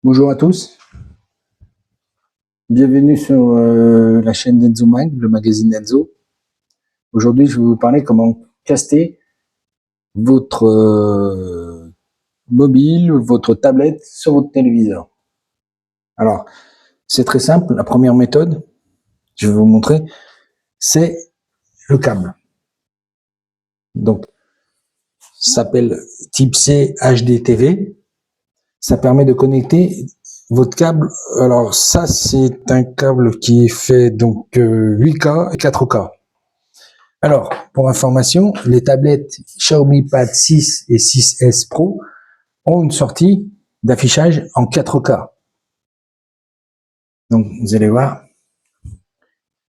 Bonjour à tous, bienvenue sur la chaîne d'Enzo Mag, le magazine d'Enzo. Aujourd'hui, je vais vous parler comment caster votre mobile, votre tablette sur votre téléviseur. Alors, c'est très simple. La première méthode, je vais vous montrer, c'est le câble. Donc, ça s'appelle type C HDTV. Ça permet de connecter votre câble. Alors ça, c'est un câble qui est fait donc 8K et 4K. Alors, pour information, les tablettes Xiaomi Pad 6 et 6S Pro ont une sortie d'affichage en 4K. Donc, vous allez voir,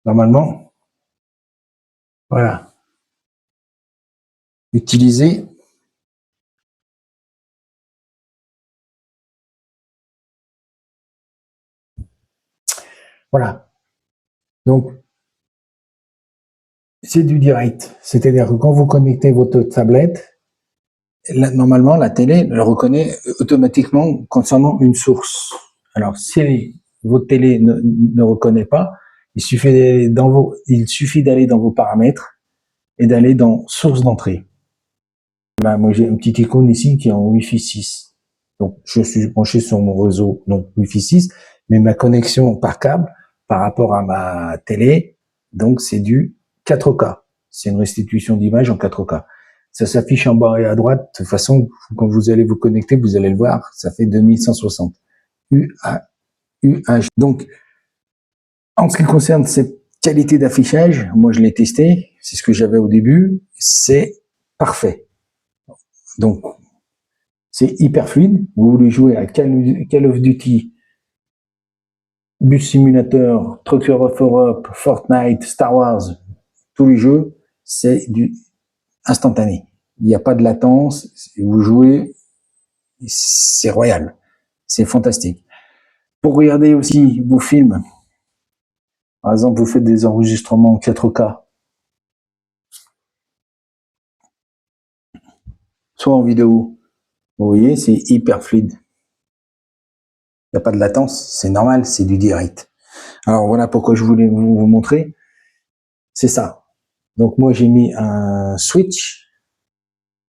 normalement, voilà, utiliser voilà. Donc, c'est du direct. C'est-à-dire que quand vous connectez votre tablette, normalement, la télé le reconnaît automatiquement concernant une source. Alors, si votre télé ne reconnaît pas, il suffit d'aller dans vos paramètres et d'aller dans source d'entrée. Là, moi, j'ai une petite icône ici qui est en Wi-Fi 6. Donc, je suis branché sur mon réseau, donc Wi-Fi 6, mais ma connexion par câble par rapport à ma télé, donc c'est du 4K. C'est une restitution d'image en 4K. Ça s'affiche en bas et à droite. De toute façon, quand vous allez vous connecter, vous allez le voir, ça fait 2160 UH. Donc, en ce qui concerne cette qualité d'affichage, moi je l'ai testé, c'est ce que j'avais au début, c'est parfait. Donc, c'est hyper fluide. Vous voulez jouer à Call of Duty, Bus Simulator, Trucker of Europe, Fortnite, Star Wars, tous les jeux, c'est du instantané. Il n'y a pas de latence. Vous jouez, c'est royal. C'est fantastique. Pour regarder aussi vos films, par exemple, vous faites des enregistrements en 4K, soit en vidéo. Vous voyez, c'est hyper fluide. Il n'y a pas de latence, c'est normal, c'est du direct. Alors voilà pourquoi je voulais vous montrer. C'est ça. Donc moi j'ai mis un switch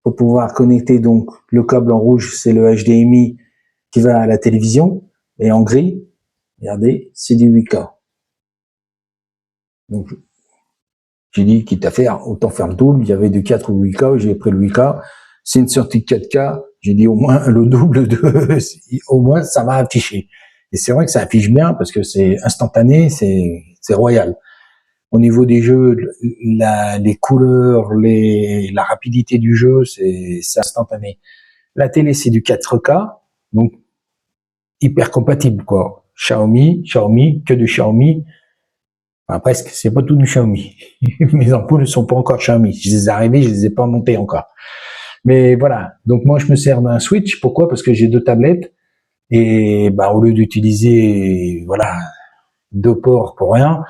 pour pouvoir connecter donc le câble en rouge, c'est le HDMI qui va à la télévision, et en gris, regardez, c'est du 8K. Donc j'ai dit quitte à faire, autant faire le double, il y avait du 4 ou 8K, j'ai pris le 8K, c'est une sortie de 4K, j'ai dit au moins le double de, au moins ça va afficher. Et c'est vrai que ça affiche bien parce que c'est instantané, c'est royal. Au niveau des jeux, les couleurs, la rapidité du jeu, c'est instantané. La télé, c'est du 4K, donc hyper compatible, quoi. Xiaomi, que du Xiaomi. Enfin, presque, c'est pas tout du Xiaomi. Mes ampoules ne sont pas encore Xiaomi. Je les ai arrivées, je les ai pas montées encore. Mais voilà. Donc moi, je me sers d'un switch. Pourquoi? Parce que j'ai deux tablettes. Et bah, au lieu d'utiliser, voilà, deux ports pour rien,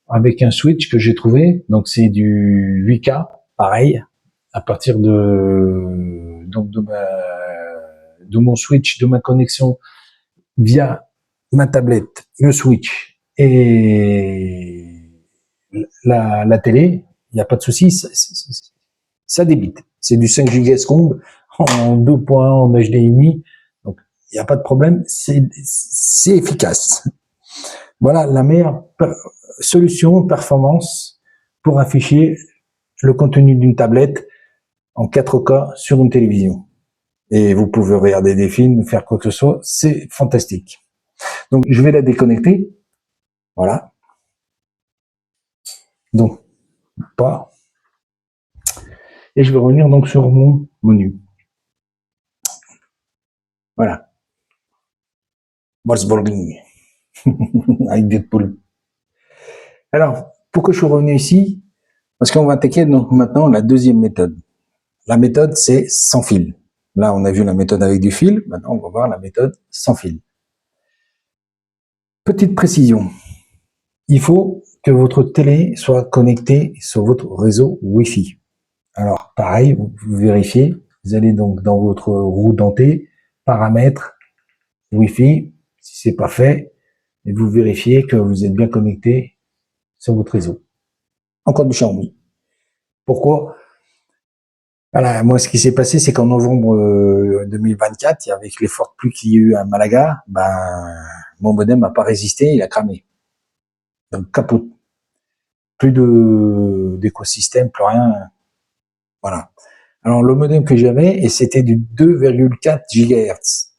avec un switch que j'ai trouvé. Donc c'est du 8K, pareil, à partir donc de mon switch, de ma connexion via ma tablette, le switch et la télé, il n'y a pas de souci, ça débite. C'est du 5 gigasecondes en 2 points en HDMI, donc il n'y a pas de problème, c'est efficace. Voilà la meilleure solution performance pour afficher le contenu d'une tablette en 4K sur une télévision. Et vous pouvez regarder des films, faire quoi que ce soit, c'est fantastique. Donc je vais la déconnecter. Voilà. Donc, pas. Et je vais revenir donc sur mon menu. Voilà. Wolfsburging. Avec Deadpool. Alors, pourquoi je suis revenu ici? Parce qu'on va attaquer donc maintenant la deuxième méthode. La méthode, c'est sans fil. Là, on a vu la méthode avec du fil. Maintenant, on va voir la méthode sans fil. Petite précision. Il faut que votre télé soit connectée sur votre réseau Wi-Fi. Alors, pareil, vous vérifiez. Vous allez donc dans votre roue dentée, paramètres, Wi-Fi. Si c'est pas fait, et vous vérifiez que vous êtes bien connecté sur votre réseau. Encore du Xiaomi. Pourquoi? Voilà, moi, ce qui s'est passé, c'est qu'en novembre 2024, avec les fortes pluies qu'il y a eu à Malaga, mon modem n'a pas résisté, il a cramé. Donc, capote. Plus d'écosystème, plus rien. Voilà. Alors, le modem que j'avais, et c'était du 2,4 GHz.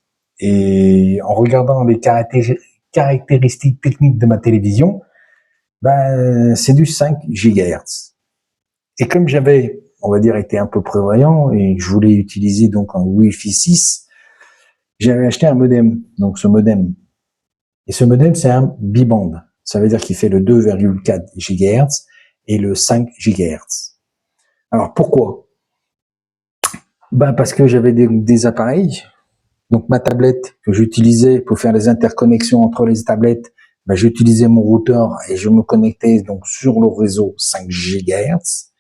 Et en regardant les caractéristiques techniques de ma télévision, c'est du 5 GHz. Et comme j'avais, on va dire, été un peu prévoyant et que je voulais utiliser donc un Wi-Fi 6, j'avais acheté un modem. Donc ce modem, et ce modem c'est un biband. Ça veut dire qu'il fait le 2,4 GHz et le 5 GHz. Alors pourquoi? Parce que j'avais des appareils. Donc ma tablette que j'utilisais pour faire les interconnexions entre les tablettes, j'utilisais mon routeur et je me connectais donc sur le réseau 5 GHz.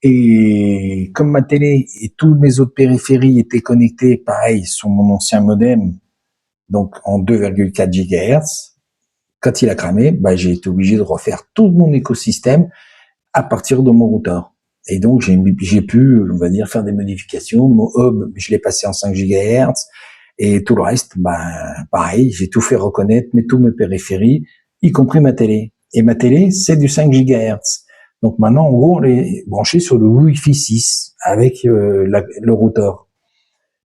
Et comme ma télé et tous mes autres périphéries étaient connectés, pareil, sur mon ancien modem, donc en 2,4 GHz, quand il a cramé, j'ai été obligé de refaire tout mon écosystème à partir de mon routeur. Et donc, j'ai pu, on va dire, faire des modifications. Mon hub, je l'ai passé en 5 GHz. Et tout le reste, pareil, j'ai tout fait reconnaître, tous mes périphéries, y compris ma télé. Et ma télé, c'est du 5 GHz. Donc maintenant, en gros, on est branché sur le Wi-Fi 6 avec le routeur.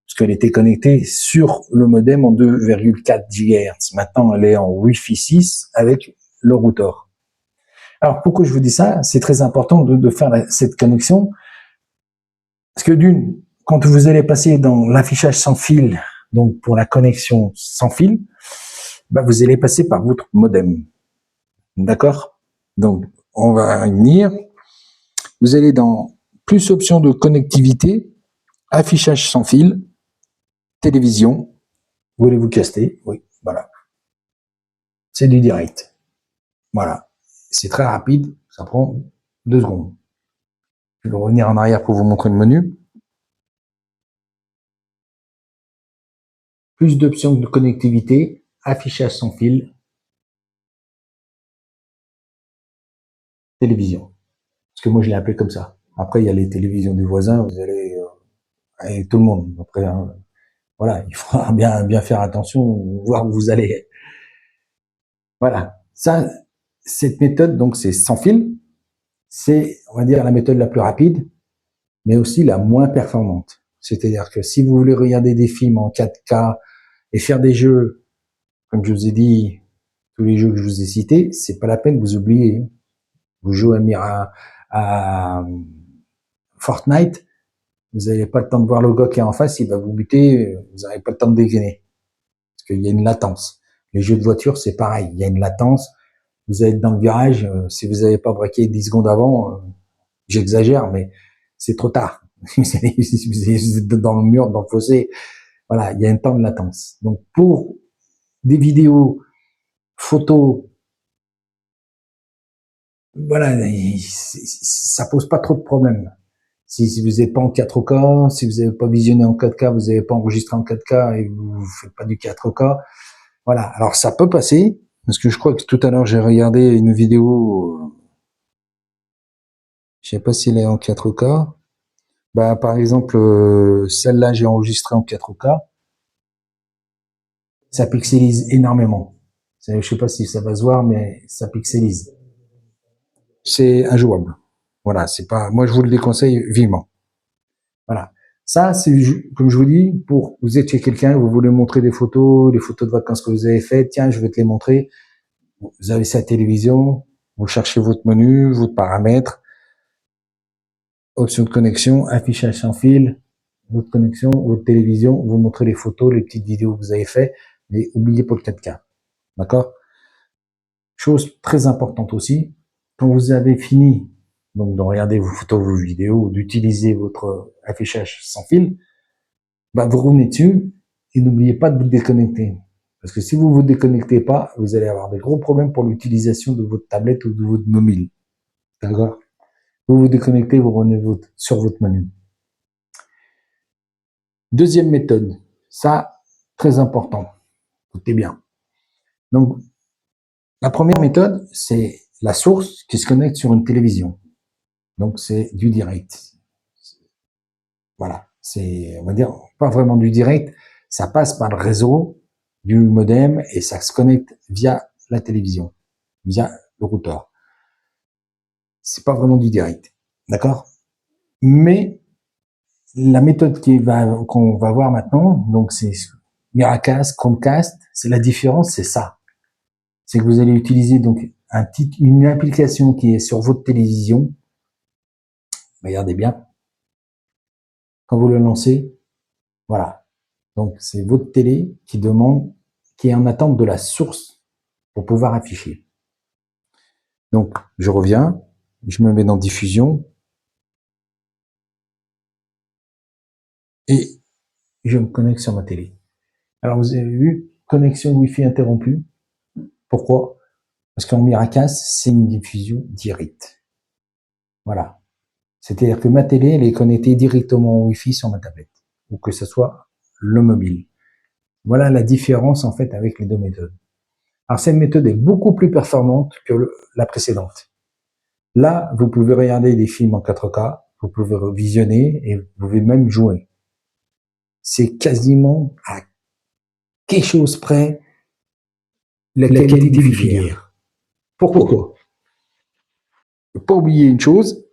Parce qu'elle était connectée sur le modem en 2,4 GHz. Maintenant, elle est en Wi-Fi 6 avec le routeur. Alors, pourquoi je vous dis ça? C'est très important de faire cette connexion. Parce que d'une, quand vous allez passer dans l'affichage sans fil, donc pour la connexion sans fil, vous allez passer par votre modem. D'accord? Donc, on va venir. Vous allez dans plus options de connectivité, affichage sans fil, télévision. Voulez-vous caster? Oui, voilà. C'est du direct. Voilà. C'est très rapide, ça prend 2 secondes. Je vais revenir en arrière pour vous montrer le menu. Plus d'options de connectivité, affichage sans fil, télévision. Parce que moi, je l'ai appelé comme ça. Après, il y a les télévisions du voisin, vous allez, avec tout le monde. Après, voilà, il faudra bien faire attention, voir où vous allez. Voilà. Ça, cette méthode, donc, c'est sans fil. C'est, on va dire, la méthode la plus rapide, mais aussi la moins performante. C'est-à-dire que si vous voulez regarder des films en 4K et faire des jeux, comme je vous ai dit, tous les jeux que je vous ai cités, c'est pas la peine, vous oubliez. Vous jouez à Fortnite, vous n'avez pas le temps de voir le gars qui est en face, il va vous buter, vous n'avez pas le temps de dégainer. Parce qu'il y a une latence. Les jeux de voiture, c'est pareil, il y a une latence. Vous êtes dans le virage, si vous n'avez pas braqué 10 secondes avant, j'exagère, mais c'est trop tard. Vous êtes dans le mur, dans le fossé. Voilà, il y a un temps de latence. Donc, pour des vidéos, photos, voilà, ça pose pas trop de problèmes. Si vous n'êtes pas en 4K, si vous n'avez pas visionné en 4K, vous n'avez pas enregistré en 4K et vous faites pas du 4K, voilà. Alors ça peut passer, parce que je crois que tout à l'heure j'ai regardé une vidéo, je sais pas si elle est en 4K. Par exemple, celle-là j'ai enregistré en 4K, ça pixelise énormément. Je sais pas si ça va se voir, mais ça pixelise. C'est injouable. Voilà, c'est pas. Moi, je vous le déconseille vivement. Voilà. Ça, c'est comme je vous dis, pour vous êtes chez quelqu'un, vous voulez montrer des photos, les photos de vacances que vous avez faites. Tiens, je vais te les montrer. Vous avez sa télévision, vous cherchez votre menu, votre paramètre, option de connexion, affichage sans fil, votre connexion, votre télévision, vous montrez les photos, les petites vidéos que vous avez faites, mais oubliez pas le 4K. D'accord? Chose très importante aussi, quand vous avez fini donc de regarder vos photos, vos vidéos, d'utiliser votre affichage sans fil, vous revenez dessus et n'oubliez pas de vous déconnecter. Parce que si vous vous déconnectez pas, vous allez avoir des gros problèmes pour l'utilisation de votre tablette ou de votre mobile. D'accord? Vous vous déconnectez, vous revenez sur votre menu. Deuxième méthode, ça, très important. Écoutez bien. Donc, la première méthode, c'est la source qui se connecte sur une télévision. Donc, c'est du direct. Voilà. C'est, on va dire, pas vraiment du direct. Ça passe par le réseau du modem et ça se connecte via la télévision, via le routeur. C'est pas vraiment du direct. D'accord? Mais, la méthode qu'on va voir maintenant, donc c'est Miracast, Chromecast, c'est la différence, c'est ça. C'est que vous allez utiliser donc une application qui est sur votre télévision. Regardez bien. Quand vous le lancez, voilà. Donc, c'est votre télé qui demande, qui est en attente de la source pour pouvoir afficher. Donc, je reviens, je me mets dans diffusion et je me connecte sur ma télé. Alors, vous avez vu, connexion Wi-Fi interrompue. Pourquoi? Parce qu'en Miracast, c'est une diffusion directe. Voilà. C'est-à-dire que ma télé, elle est connectée directement au Wi-Fi sur ma tablette, ou que ce soit le mobile. Voilà la différence, en fait, avec les deux méthodes. Alors, cette méthode est beaucoup plus performante que la précédente. Là, vous pouvez regarder des films en 4K, vous pouvez visionner et vous pouvez même jouer. C'est quasiment à quelque chose près la qualité d'une filière. Pourquoi? Ne pas oublier une chose,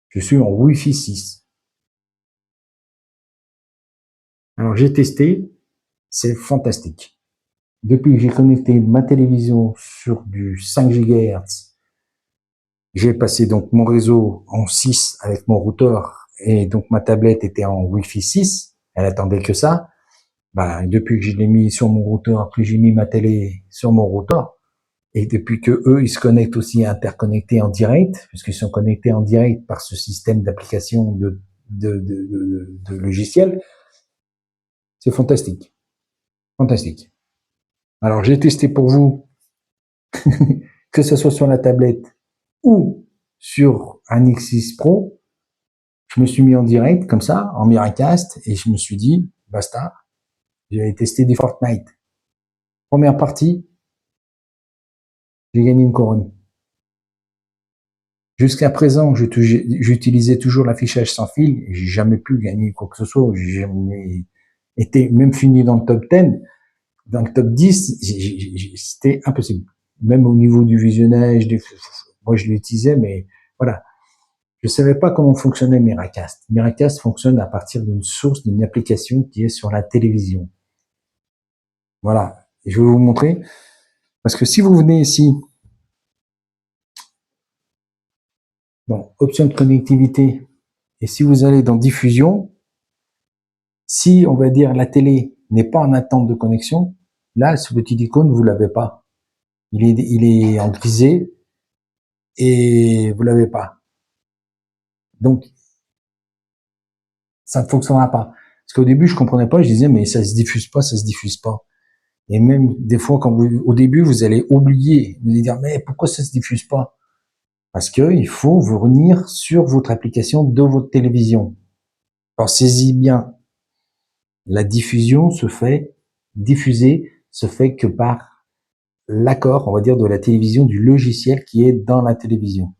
je suis en Wi-Fi 6. Alors j'ai testé, c'est fantastique. Depuis que j'ai connecté ma télévision sur du 5 GHz, j'ai passé donc mon réseau en 6 avec mon routeur et donc ma tablette était en Wi-Fi 6. Elle attendait que ça. Ben, depuis que je l'ai mis sur mon routeur, que j'ai mis ma télé sur mon routeur, et depuis que eux, ils se connectent aussi interconnectés en direct, puisqu'ils sont connectés en direct par ce système d'application de logiciel, c'est fantastique. Fantastique. Alors, j'ai testé pour vous, que ce soit sur la tablette ou sur un X6 Pro, je me suis mis en direct, comme ça, en Miracast, et je me suis dit, basta, j'ai testé des Fortnite. Première partie, j'ai gagné une couronne. Jusqu'à présent, j'utilisais toujours l'affichage sans fil, et j'ai jamais pu gagner quoi que ce soit, j'ai jamais été même fini dans le top 10, dans le top 10, c'était impossible. Même au niveau du visionnage, moi je l'utilisais, mais voilà. Je savais pas comment fonctionnait Miracast. Miracast fonctionne à partir d'une source, d'une application qui est sur la télévision. Voilà. Et je vais vous montrer. Parce que si vous venez ici, dans options de connectivité, et si vous allez dans diffusion, si on va dire la télé n'est pas en attente de connexion, là, ce petit icône, vous l'avez pas. Il est en grisé et vous l'avez pas. Donc, ça ne fonctionnera pas. Parce qu'au début, je comprenais pas, je disais, mais ça se diffuse pas, ça se diffuse pas. Et même des fois, au début, vous allez oublier, vous allez dire, mais pourquoi ça se diffuse pas? Parce que il faut vous revenir sur votre application de votre télévision. Pensez-y bien. La diffusion diffuser se fait que par l'accord, on va dire, de la télévision, du logiciel qui est dans la télévision.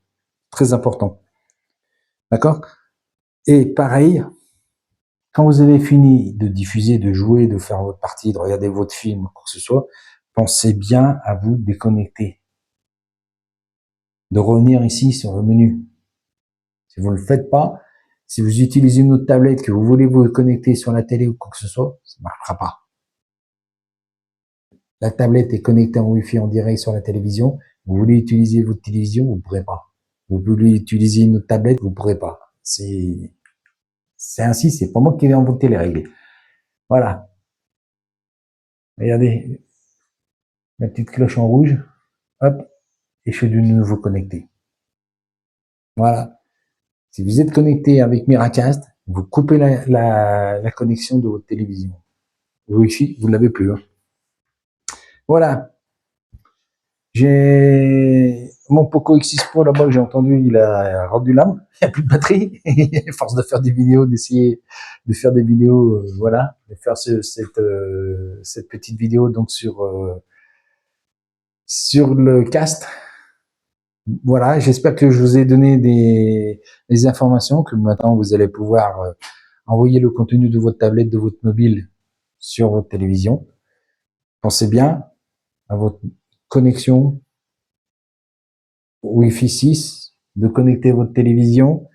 Très important. D'accord? Et pareil, quand vous avez fini de diffuser, de jouer, de faire votre partie, de regarder votre film, quoi que ce soit, pensez bien à vous déconnecter. De revenir ici sur le menu. Si vous ne le faites pas, si vous utilisez une autre tablette, que vous voulez vous connecter sur la télé ou quoi que ce soit, ça ne marchera pas. La tablette est connectée en Wi-Fi en direct sur la télévision. Vous voulez utiliser votre télévision, vous ne pourrez pas. Vous voulez utiliser une autre tablette, vous ne pourrez pas. C'est ainsi, c'est pas moi qui vais inventer les règles. Voilà. Regardez, la petite cloche en rouge. Hop. Et je suis de nouveau connecté. Voilà. Si vous êtes connecté avec Miracast, vous coupez la connexion de votre télévision. Le Wi-Fi, vous ne l'avez plus. Hein. Voilà. J'ai mon Poco X6 Pro là-bas, j'ai entendu, il a rendu l'âme. Il n'y a plus de batterie. À force de faire des vidéos, d'essayer de faire des vidéos, voilà, de faire cette petite vidéo donc sur le cast. Voilà, j'espère que je vous ai donné des informations, que maintenant vous allez pouvoir envoyer le contenu de votre tablette, de votre mobile sur votre télévision. Pensez bien à votre connexion Wi-Fi 6, de connecter votre télévision,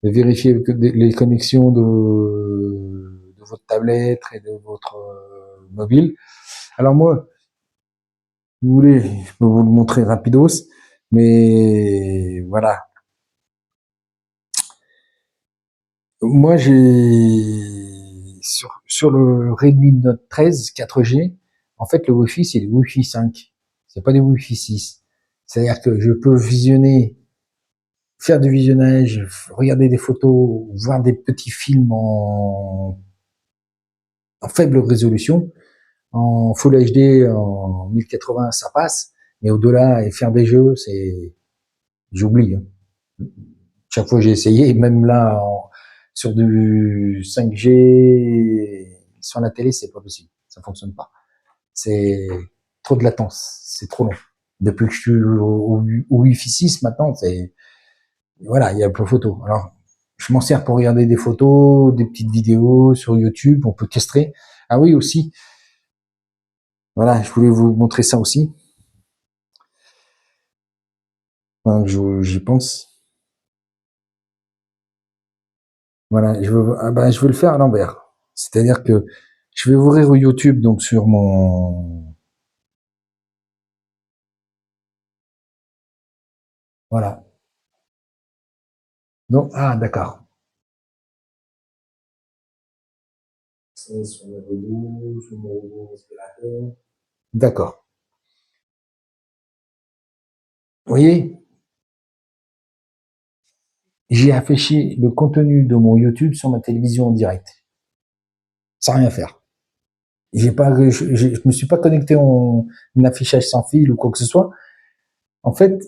de vérifier les connexions de votre tablette et de votre mobile. Alors moi, si vous voulez, je peux vous le montrer rapidos, mais voilà. Moi, sur le Redmi Note 13 4G, en fait, le Wi-Fi, c'est le Wi-Fi 5. C'est pas du Wi-Fi 6. C'est-à-dire que je peux visionner, faire du visionnage, regarder des photos, voir des petits films en faible résolution, en Full HD, en 1080, ça passe. Mais au-delà, et faire des jeux, j'oublie. Hein. Chaque fois j'ai essayé, même là, sur du 5G, sur la télé, c'est pas possible. Ça fonctionne pas. C'est trop de latence. C'est trop long. Depuis que je suis au Wi-Fi 6, maintenant, voilà, il y a plein de photos. Alors, je m'en sers pour regarder des photos, des petites vidéos sur YouTube. On peut tester. Ah oui, aussi. Voilà, je voulais vous montrer ça aussi. Enfin, j'y pense. Voilà, je veux le faire à l'envers. C'est-à-dire que je vais ouvrir YouTube donc sur mon, voilà. Donc, ah, d'accord. C'est sur mes robots, sur mon robot aspirateur. D'accord. Vous voyez, j'ai affiché le contenu de mon YouTube sur ma télévision en direct, sans rien faire. Je me suis pas connecté en affichage sans fil ou quoi que ce soit. En fait,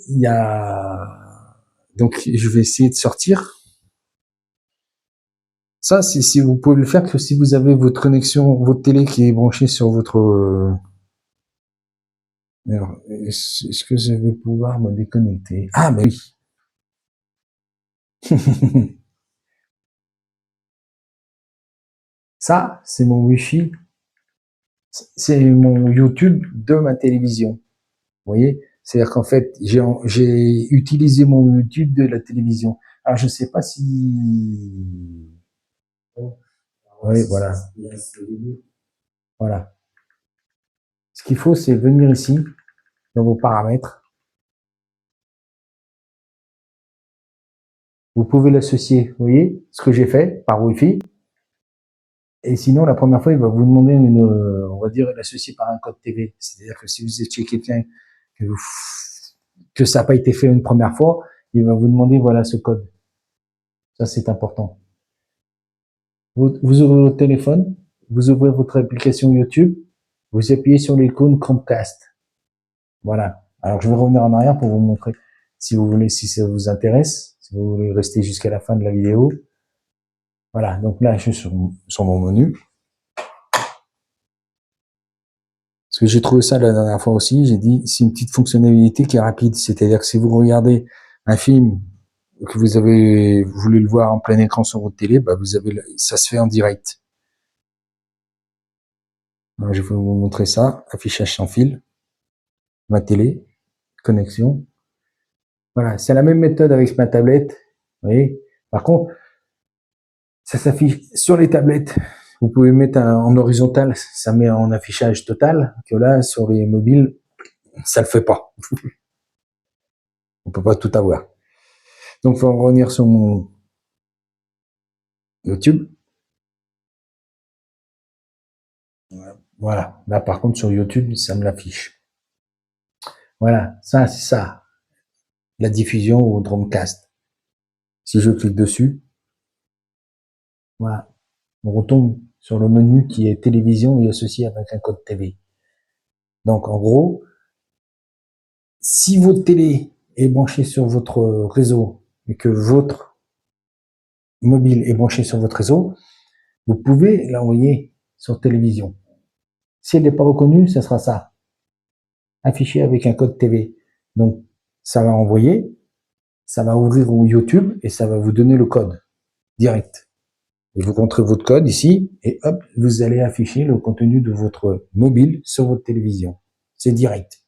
donc je vais essayer de sortir. Ça, si vous pouvez le faire que si vous avez votre connexion, votre télé qui est branchée sur votre. Alors, est-ce que je vais pouvoir me déconnecter? Ah, mais oui. Ça, c'est mon Wi-Fi, c'est mon YouTube de ma télévision. Vous voyez? C'est-à-dire qu'en fait, j'ai utilisé mon YouTube de la télévision. Alors, je sais pas si. Oui, voilà. Voilà. Ce qu'il faut, c'est venir ici, dans vos paramètres. Vous pouvez l'associer, vous voyez, ce que j'ai fait par Wi-Fi. Et sinon, la première fois, il va vous demander on va dire, l'associer par un code TV. C'est-à-dire que si vous étiez quelqu'un que, que ça n'a pas été fait une première fois, il va vous demander, voilà, ce code. Ça, c'est important. Vous ouvrez votre téléphone, vous ouvrez votre application YouTube, vous appuyez sur l'icône Chromecast. Voilà. Alors, je vais revenir en arrière pour vous montrer si vous voulez, si ça vous intéresse, si vous voulez rester jusqu'à la fin de la vidéo. Voilà. Donc là, je suis sur mon menu. Parce que j'ai trouvé ça la dernière fois aussi, j'ai dit, c'est une petite fonctionnalité qui est rapide. C'est-à-dire que si vous regardez un film que vous voulu le voir en plein écran sur votre télé, bah ça se fait en direct. Alors, je vais vous montrer ça. Affichage sans fil. Ma télé. Connexion. Voilà. C'est la même méthode avec ma tablette. Vous voyez. Par contre, ça s'affiche sur les tablettes. Vous pouvez mettre en horizontal, ça met en affichage total, que là, sur les mobiles, ça le fait pas. On peut pas tout avoir. Donc, faut revenir sur mon YouTube. Voilà. Là, par contre, sur YouTube, ça me l'affiche. Voilà. Ça, c'est ça. La diffusion au Chromecast. Si je clique dessus, voilà. On retombe sur le menu qui est télévision et associé avec un code TV. Donc, en gros, si votre télé est branchée sur votre réseau et que votre mobile est branché sur votre réseau, vous pouvez l'envoyer sur télévision. Si elle n'est pas reconnue, ce sera ça, affiché avec un code TV. Donc, ça va envoyer, ça va ouvrir YouTube et ça va vous donner le code direct. Et vous rentrez votre code ici et hop, vous allez afficher le contenu de votre mobile sur votre télévision. C'est direct.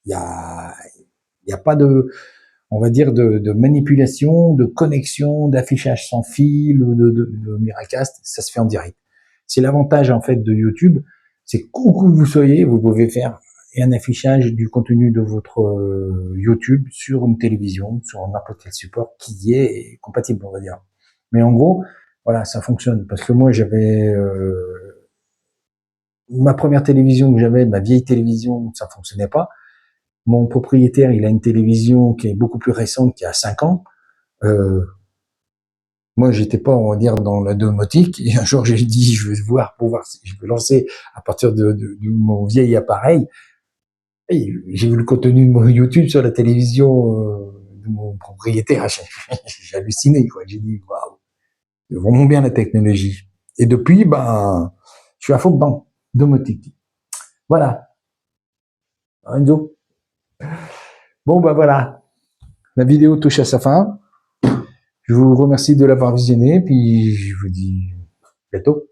Il y a pas de, on va dire, de manipulation, de connexion, d'affichage sans fil ou de Miracast. Ça se fait en direct. C'est l'avantage, en fait, de YouTube. C'est où que vous soyez, vous pouvez faire un affichage du contenu de votre YouTube sur une télévision, sur n'importe quel support qui est compatible, on va dire. Mais en gros, voilà, ça fonctionne. Parce que moi, j'avais ma première télévision que j'avais, ma vieille télévision, ça fonctionnait pas. Mon propriétaire, il a une télévision qui est beaucoup plus récente, qui a 5 ans. Euh, Moi, j'étais pas, on va dire, dans la domotique. Et un jour, j'ai dit, je vais voir pour voir si je peux lancer à partir de mon vieil appareil. Et j'ai vu le contenu de mon YouTube sur la télévision de mon propriétaire. J'ai halluciné, quoi. J'ai dit, waouh, c'est vraiment bien la technologie. Et depuis, ben, je suis à fond dedans, domotique. Voilà. Enzo. Bon, ben voilà. La vidéo touche à sa fin. Je vous remercie de l'avoir visionné, puis je vous dis à bientôt.